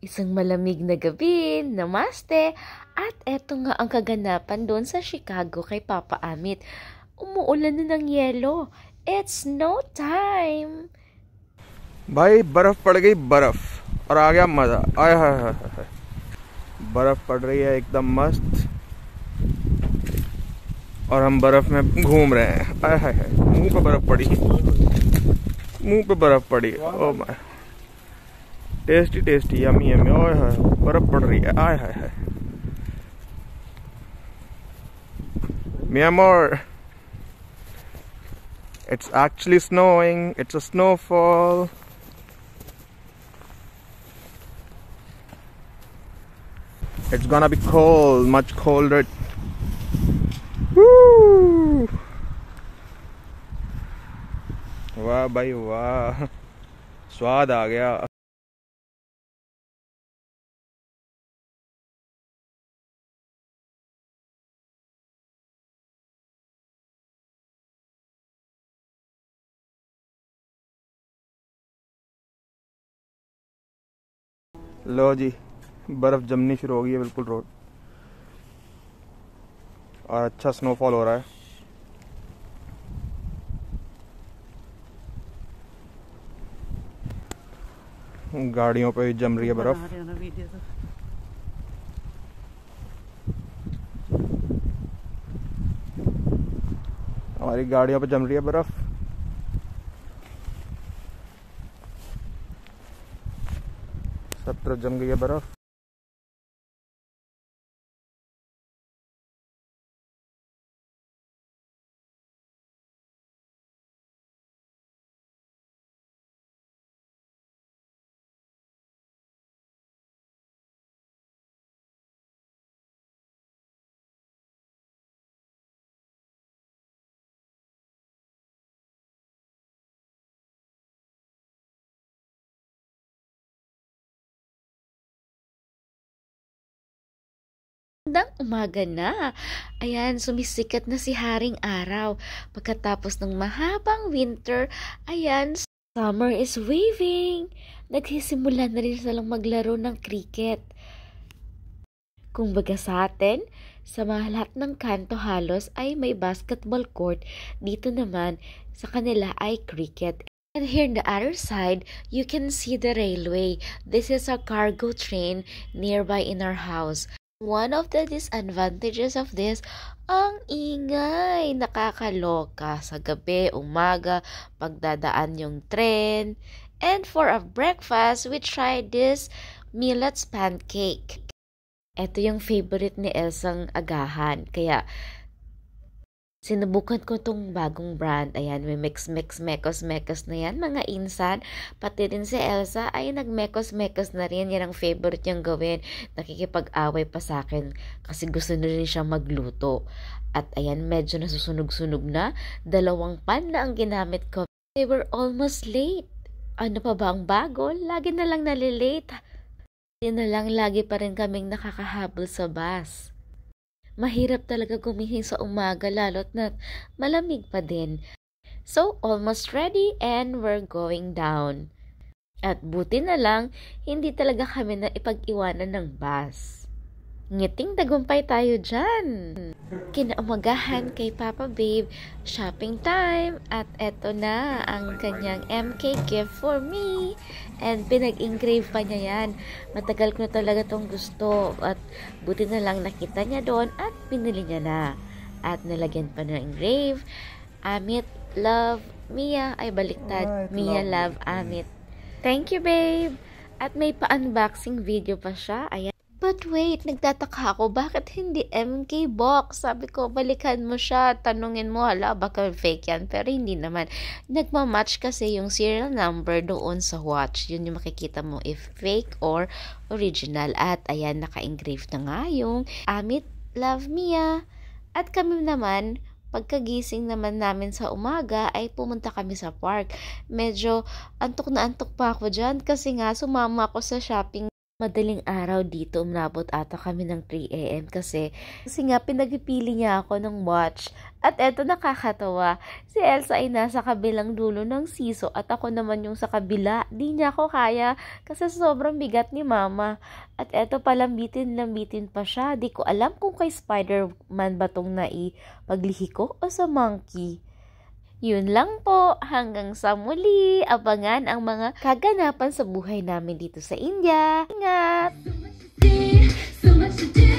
Isang malamig na gabi, namaste, at eto nga ang kaganapan doon sa Chicago kay Papa Amit. Umuulan na ng yelo. It's snow time! भाई बर्फ पड़ गई बर्फ और आ गया मजा। आय हाय हाय हाय, बर्फ पड़ रही है एकदम मस्त और हम बर्फ में घूम रहे हैं। आय हाय हाय, मुंह पे बर्फ पड़ी, मुंह पे बर्फ पड़ी। Oh my, tasty tasty, yummy yummy. ओए हाय, बर्फ पड़ रही है। आय हाय हाय, mi amor, it's actually snowing. It's a snowfall. It's gonna be cold, much colder. Woo! वाह भाई वाह, स्वाद आ गया। लो जी, बर्फ जमनी शुरू हो गई है बिल्कुल रोड, और अच्छा स्नोफॉल हो रहा है। गाड़ियों पे भी जम रही है बर्फ। हमारी गाड़ियों पे जम रही है बर्फ। सब तरफ जम गई है बर्फ। Magandang umaga na. Ayan, sumisikat na si Haring Araw. Pagkatapos ng mahabang winter, ayan, summer is waving. Nagsisimula na rin silang maglaro ng cricket. Kung baga sa atin, sa mga lahat ng kanto halos ay may basketball court. Dito naman, sa kanila ay cricket. And here on the other side, you can see the railway. This is a cargo train nearby in our house. One of the disadvantages of this, ang ingay, nakakaloka sa gabi, umaga, pagdadaan yung tren. And for a breakfast, we tried this millets pancake. Ito yung favorite ni Elsang agahan, kaya sinubukan ko tong bagong brand. Ayan, may mekos na yan, mga insan. Pati rin si Elsa ay nagmekos na rin. Yan ang favorite niyang gawin. Nakikipag-away pa sa akin kasi gusto na rin siya magluto. At ayan, medyo nasusunog-sunog na. 2 pan na ang ginamit ko. They were almost late. Ano pa ba ang bago? Lagi na lang nalilate. Hindi na lang, lagi pa rin kaming nakakahabol sa bus. Mahirap talaga gumising sa umaga lalo't na malamig pa din. So, almost ready and we're going down. At buti na lang, hindi talaga kami na ipag-iwanan ng bus. Ngiting tagumpay tayo dyan. Kinaumagahan kay Papa Babe, shopping time. At eto na ang kanyang MK gift for me. And pinag-engrave pa niya yan. Matagal ko na talaga tong gusto. At buti na lang nakita niya doon at pinili niya na. At nilagyan pa ng engrave. Amit, love, Mia. Ay, baliktad. Mia, love, Amit. Thank you, babe. At may pa-unboxing video pa siya. Ayan. But wait, nagtataka ako, bakit hindi MK box? Sabi ko, balikan mo siya, tanungin mo, hala, baka fake yan. Pero hindi naman. Nagmamatch kasi yung serial number doon sa watch. Yun yung makikita mo if fake or original. At ayan, naka-engrave na nga yung Amit, love, Mia. At kami naman, pagkagising naman namin sa umaga ay pumunta kami sa park. Medyo antok na antok pa ako dyan kasi nga sumama ako sa shopping Madaling araw dito, umabot ata kami ng 3 AM kasi nga pinagpipili niya ako ng watch. At eto nakakatawa, si Elsa ay nasa kabilang dulo ng siso at ako naman yung sa kabila. Di niya ako kaya kasi sobrang bigat ni mama. At eto palambitin pa siya. Di ko alam kung kay Spider-Man ba tong naipaglihi ko o sa monkey. Yun lang po, hanggang sa muli, abangan ang mga kaganapan sa buhay namin dito sa India. Ingat! So much to do.